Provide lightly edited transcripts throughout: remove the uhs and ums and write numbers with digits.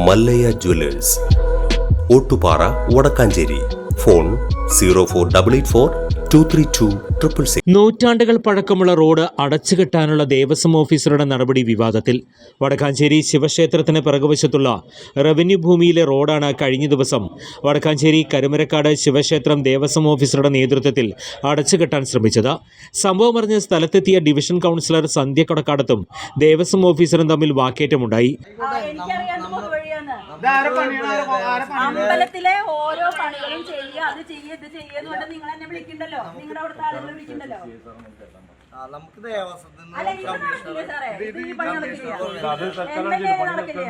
Mallayya Jewellers, Ottupara, Vadakkanchery. Phone 0488423266. നൂറ്റാണ്ടുകൾ പഴക്കമുള്ള road അടച്ചുകെട്ടാനുള്ള Devaswom ഓഫീസറുടെ നടപടി വിവാദത്തിൽ. വടക്കാഞ്ചേരി ശിവക്ഷേത്രത്തിന് പിറകുവശത്തുള്ള റവന്യൂ ഭൂമിയിലെ റോഡാണ് കഴിഞ്ഞ ദിവസം വടക്കാഞ്ചേരി കരുമരക്കാട് ശിവക്ഷേത്രം ദേവസ്വം ഓഫീസറുടെ നേതൃത്വത്തിൽ അടച്ചുകെട്ടാൻ ശ്രമിച്ചത്. സംഭവം അറിഞ്ഞ് സ്ഥലത്തെത്തിയ ഡിവിഷൻ കൗൺസിലർ സന്ധ്യ കൊടക്കാടത്തും ദേവസ്വം ഓഫീസറും തമ്മിൽ വാക്കേറ്റമുണ്ടായി. അമ്പലത്തിലെ ഓരോ പണികളും ചെയ്യുക, അത് ചെയ്യുക, ഇത് ചെയ്യുന്ന കൊണ്ട് നിങ്ങൾ എന്നെ വിളിക്കണ്ടല്ലോ, നിങ്ങളുടെ അവിടുത്തെ ആളുകൾ വിളിക്കണ്ടല്ലോ. നമുക്ക് ദേവസ്വത്തിൽ അല്ല, ഇത് നടക്കില്ല സാറേ, ഇത് ഈ പണി നടക്കില്ല. എന്തൊക്കെ നടക്കില്ല?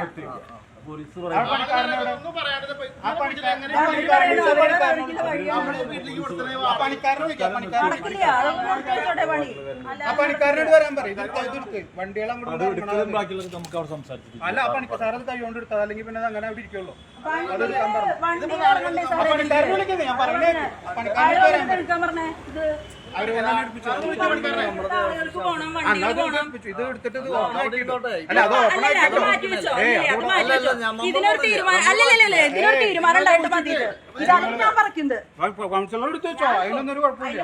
പണിക്കാരനോട് വരാൻ പറയും. വണ്ടികൾ അങ്ങോട്ട് അല്ല, പണിക്കാരത് കൈകൊണ്ട് എടുത്താൽ അല്ലെങ്കിൽ പിന്നെ അങ്ങനെ അവിടെ ഇരിക്കുള്ളൂ. ഇതിനൊരു തീരുമാനം ഉണ്ടായിട്ട് മതി. ഇതാണ് ഞാൻ പറയുന്നത്. കൗൺസിലർ എടുത്ത് വെച്ചോ, അതിനൊന്നും ഒരു കുഴപ്പമില്ല.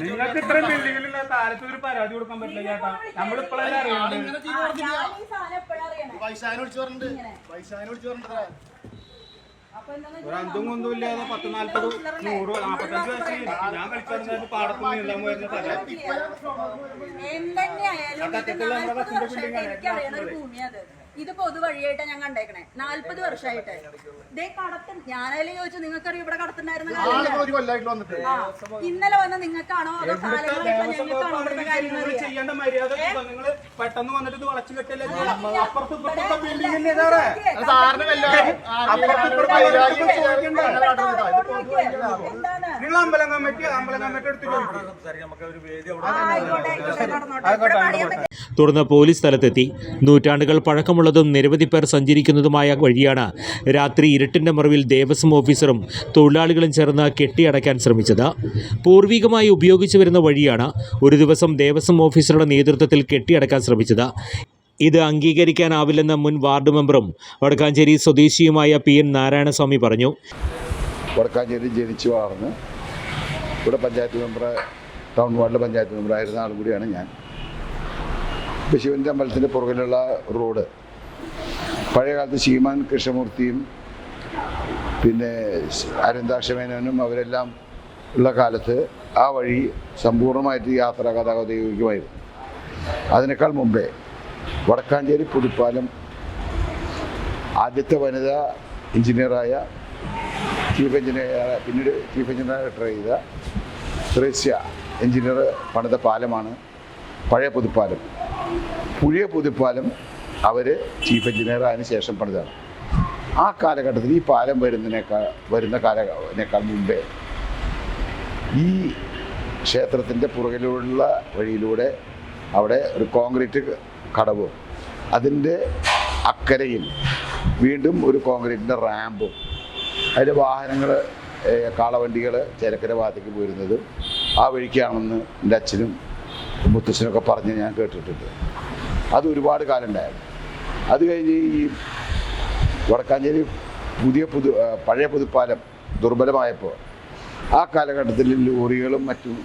നിങ്ങൾക്ക് ഇത്രയും ബിൽഡിങ്ങിലുള്ള കാലത്ത് ഒരു പരാതി കൊടുക്കാൻ പറ്റില്ല ചേട്ടാ. നമ്മളിപ്പോഴാണ് അറിയുന്നത്. ഒരു അന്തും കൊന്തും ഇല്ലാതെ 10, 40, 100, 45 വയസ്സ് ഞാൻ കളിച്ചിരുന്നത് പാടത്ത് നീന്താൻ പോയിരുന്ന സ്ഥലം. ഇത് പൊതുവഴിയായിട്ടാ ഞാൻ കണ്ടേക്കണേ. 40 വർഷമായിട്ട് ഇതേ കടത്ത്. ഞാനായാലും ചോദിച്ചു, നിങ്ങൾക്കറിയാം ഇവിടെ കടത്തുണ്ടായിരുന്ന കാര്യം. ഇന്നലെ വന്ന നിങ്ങൾക്കാണോ അതോ കാലങ്ങളായിട്ടുള്ള ഞങ്ങൾക്കാണോ ഇവിടുത്തെ കാര്യങ്ങൾ ചെയ്യേണ്ട മര്യാദ നിങ്ങൾ പെട്ടെന്ന് വന്നിട്ട് വളച്ചു കെട്ടല്ലേ. നിങ്ങൾ അമ്പലം കമ്മിറ്റി എടുത്ത് തുടർന്ന് പോലീസ് സ്ഥലത്തെത്തി. നൂറ്റാണ്ടുകൾ പഴക്കമുള്ളതും നിരവധി പേർ സഞ്ചരിക്കുന്നതുമായ വഴിയാണ് രാത്രി ഇരുട്ടിന്റെ മറവിൽ ദേവസ്വം ഓഫീസറും തൊഴിലാളികളും ചേർന്ന് കെട്ടിയടയ്ക്കാൻ ശ്രമിച്ചത്. പൂർവികമായി ഉപയോഗിച്ചു വരുന്ന വഴിയാണ് ഒരു ദിവസം ദേവസ്വം ഓഫീസറുടെ നേതൃത്വത്തിൽ കെട്ടിയടക്കാൻ ശ്രമിച്ചത്. ഇത് അംഗീകരിക്കാനാവില്ലെന്ന് മുൻ വാർഡ് മെമ്പറും വടക്കാഞ്ചേരി സ്വദേശിയുമായ PN നാരായണസ്വാമി പറഞ്ഞു. വടക്കാഞ്ചേരി ജനിച്ചു വളർന്ന് ഇവിടെ പഞ്ചായത്ത് മെമ്പർ, ടൗൺ വാർഡിലെ പഞ്ചായത്ത് മെമ്പറായിരുന്ന ആൾ കൂടിയാണ് ഞാൻ. ഇപ്പോൾ ശിവൻ്റെ അമ്പലത്തിൻ്റെ പുറകിലുള്ള റോഡ് പഴയകാലത്ത് ശ്രീമാൻ കൃഷ്ണമൂർത്തിയും പിന്നെ അരവിന്ദാക്ഷമേനോനും അവരെല്ലാം ഉള്ള കാലത്ത് ആ വഴി സമ്പൂർണ്ണമായിട്ട് യാത്രാ ഗതാഗത യോഗ്യമായിരുന്നു. അതിനേക്കാൾ മുമ്പേ വടക്കാഞ്ചേരി പുതുപ്പാലം ആദ്യത്തെ വനിതാ എഞ്ചിനീയറായ പിന്നീട് ചീഫ് എഞ്ചിനീയർ റിട്ടയർ ചെയ്ത ത്രേസ്യ എഞ്ചിനീയർ പണിത പാലമാണ് പഴയ പുതുപ്പാലം. പുതിയ പുതുപ്പാലം അവർ ചീഫ് എഞ്ചിനീയർ അതിന് ശേഷം പണിതാണ്. ആ കാലഘട്ടത്തിൽ ഈ പാലം വരുന്നതിനേക്കാൾ മുമ്പേ ഈ ക്ഷേത്രത്തിൻ്റെ പുറകിലുള്ള വഴിയിലൂടെ അവിടെ ഒരു കോൺക്രീറ്റ് കടവും അതിൻ്റെ അക്കരയിൽ വീണ്ടും ഒരു കോൺക്രീറ്റിൻ്റെ റാമ്പും അതിൻ്റെ വാഹനങ്ങൾ കാളവണ്ടികൾ ചേലക്കര ഭാഗത്തേക്ക് പോരുന്നതും ആ വഴിക്കാണെന്ന് എൻ്റെ അച്ഛനും മുത്തച്ഛനൊക്കെ പറഞ്ഞ് ഞാൻ കേട്ടിട്ടുണ്ട്. അത് ഒരുപാട് കാലം ഉണ്ടായിരുന്നു. അത് കഴിഞ്ഞ് ഈ വടക്കാഞ്ചേരി പഴയ പുതുപ്പാലം ദുർബലമായപ്പോൾ ആ കാലഘട്ടത്തിൽ ലോറികളും മറ്റും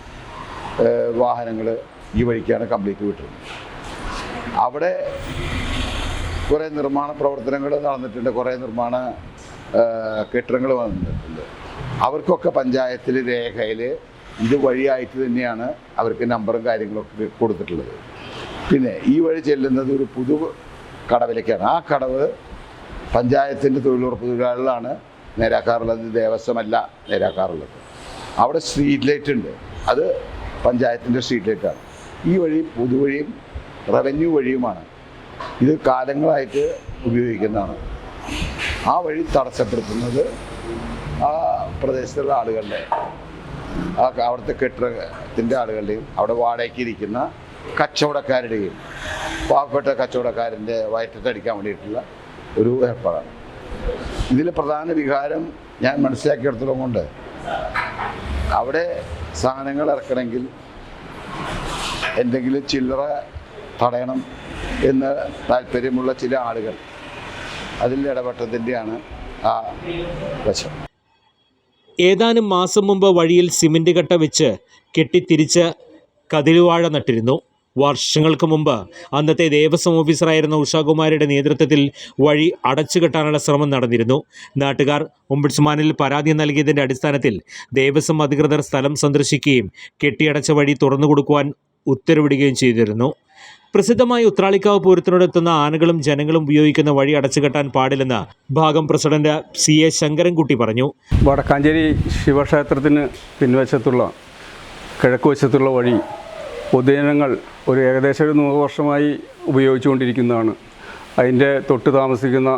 വാഹനങ്ങൾ ഈ വഴിക്കാണ് കംപ്ലീറ്റ് വിട്ടിരുന്നത്. അവിടെ കുറേ നിർമ്മാണ പ്രവർത്തനങ്ങൾ നടന്നിട്ടുണ്ട്, കുറേ നിർമ്മാണ കെട്ടിടങ്ങൾ വന്നിട്ടുണ്ട്. അവർക്കൊക്കെ പഞ്ചായത്തിൽ രേഖയിൽ ഇത് വഴിയായിട്ട് തന്നെയാണ് അവർക്ക് നമ്പറും കാര്യങ്ങളൊക്കെ കൊടുത്തിട്ടുള്ളത്. പിന്നെ ഈ വഴി ചെല്ലുന്നത് ഒരു പുതു കടവിലേക്കാണ്. ആ കടവ് പഞ്ചായത്തിൻ്റെ തൊഴിലുറപ്പ് തൊഴിലാളികളാണ് നേരാക്കാറുള്ളത്, ദേവസ്വമല്ല നേരാക്കാറുള്ളത്. അവിടെ സ്ട്രീറ്റ് ലൈറ്റ് ഉണ്ട്, അത് പഞ്ചായത്തിൻ്റെ സ്ട്രീറ്റ് ലൈറ്റാണ്. ഈ വഴി പൊതുവഴിയും റവന്യൂ വഴിയുമാണ്. ഇത് കാലങ്ങളായിട്ട് ഉപയോഗിക്കുന്നതാണ്. ആ വഴി തടസ്സപ്പെടുത്തുന്നത് ആ പ്രദേശത്തുള്ള ആളുകളുടെ, അവിടുത്തെ കെട്ടിടത്തിൻ്റെ ആളുകളുടെയും അവിടെ വാടകയ്ക്ക് ഇരിക്കുന്ന കച്ചവടക്കാരുടെയും പാവപ്പെട്ട കച്ചവടക്കാരൻ്റെ വയറ്റത്തടിക്കാൻ വേണ്ടിയിട്ടുള്ള ഒരു ഏർപ്പാടാണ്. ഇതിൽ പ്രധാന വികാരം ഞാൻ മനസ്സിലാക്കിയെടുത്തോളം കൊണ്ട് അവിടെ സാധനങ്ങൾ ഇറക്കണമെങ്കിൽ എന്തെങ്കിലും ചില്ലറ തടയണം എന്ന് താല്പര്യമുള്ള ചില ആളുകൾ അതിൽ ഇടപെട്ടതിൻ്റെയാണ് ആ വശം. ഏതാനും മാസം മുമ്പ് വഴിയിൽ സിമന്റ് കട്ട വെച്ച് കെട്ടിത്തിരിച്ച് കതിരുവാഴ നട്ടിരുന്നു. വർഷങ്ങൾക്ക് മുമ്പ് അന്നത്തെ ദേവസ്വം ഓഫീസറായിരുന്ന ഉഷാകുമാരിയുടെ നേതൃത്വത്തിൽ വഴി അടച്ചുകെട്ടാനുള്ള ശ്രമം നടന്നിരുന്നു. നാട്ടുകാർ ഓംബുഡ്സ്മാനിൽ പരാതി നൽകിയതിൻ്റെ അടിസ്ഥാനത്തിൽ ദേവസ്വം അധികൃതർ സ്ഥലം സന്ദർശിക്കുകയും കെട്ടിയടച്ച വഴി തുറന്നുകൊടുക്കുവാൻ ഉത്തരവിടുകയും ചെയ്തിരുന്നു. പ്രസിദ്ധമായ ഉത്രാളിക്കാവ് പൂരത്തിനോടെത്തുന്ന ആനകളും ജനങ്ങളും ഉപയോഗിക്കുന്ന വഴി അടച്ചുകെട്ടാൻ പാടില്ലെന്ന് ഭാഗം പ്രസിഡന്റ് CA ശങ്കരൻകുട്ടി പറഞ്ഞു. വടക്കാഞ്ചേരി ശിവക്ഷേത്രത്തിന് പിൻവശത്തുള്ള കിഴക്കുവശത്തുള്ള വഴി പൊതുജനങ്ങൾ ഒരു ഏകദേശം 100 വർഷമായി ഉപയോഗിച്ചുകൊണ്ടിരിക്കുന്നതാണ്. അതിൻ്റെ തൊട്ട് താമസിക്കുന്ന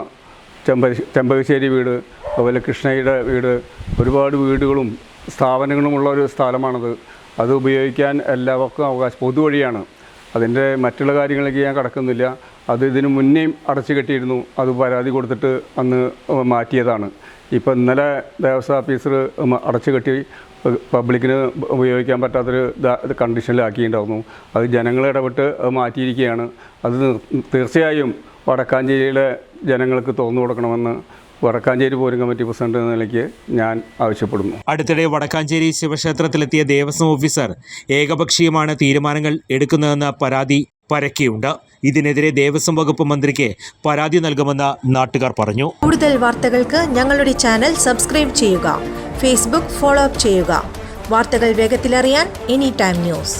ചെമ്പകശ്ശേരി വീട്, അതുപോലെ കൃഷ്ണയുടെ വീട്, ഒരുപാട് വീടുകളും സ്ഥാപനങ്ങളുമുള്ള ഒരു സ്ഥലമാണത്. അത് ഉപയോഗിക്കാൻ എല്ലാവർക്കും അവകാശം, പൊതുവഴിയാണ്. അതിൻ്റെ മറ്റുള്ള കാര്യങ്ങളിലേക്ക് ഞാൻ കടക്കുന്നില്ല. അത് ഇതിനു മുന്നേയും അടച്ചു കെട്ടിയിരുന്നു. അത് പരാതി കൊടുത്തിട്ട് അന്ന് മാറ്റിയതാണ്. ഇപ്പോൾ ഇന്നലെ ദേവസ്വം ഓഫീസർ അടച്ചു കെട്ടി പബ്ലിക്കിന് ഉപയോഗിക്കാൻ പറ്റാത്തൊരു കണ്ടീഷനിലാക്കിയിട്ടുണ്ടായിരുന്നു. അത് ജനങ്ങൾ ഇടപെട്ട് അത് മാറ്റിയിരിക്കുകയാണ്. അത് തീർച്ചയായും വടക്കാഞ്ചേരിയിലെ ജനങ്ങൾക്ക് തുറന്നു കൊടുക്കണമെന്ന് വടക്കാഞ്ചേരി പോരും കമ്മിറ്റി പ്രസിഡന്റ് എന്ന നിലയ്ക്ക് ഞാൻ ആവശ്യപ്പെടുന്നു. അടുത്തിടെ വടക്കാഞ്ചേരി ശിവക്ഷേത്രത്തിലെത്തിയ ദേവസ്വം ഓഫീസർ ഏകപക്ഷീയമാണ് തീരുമാനങ്ങൾ എടുക്കുന്നതെന്ന പരാതി പരക്കെയുണ്ട്. ഇതിനെതിരെ ദേവസ്വം വകുപ്പ് മന്ത്രിക്ക് പരാതി നൽകുമെന്ന് നാട്ടുകാർ പറഞ്ഞു. കൂടുതൽ വാർത്തകൾക്ക് ഞങ്ങളുടെ ചാനൽ സബ്സ്ക്രൈബ് ചെയ്യുക, ഫേസ്ബുക്ക് ഫോളോ അപ്പ് ചെയ്യുക. വാർത്തകൾ വേഗത്തിലറിയാൻ എനി ടൈം ന്യൂസ്.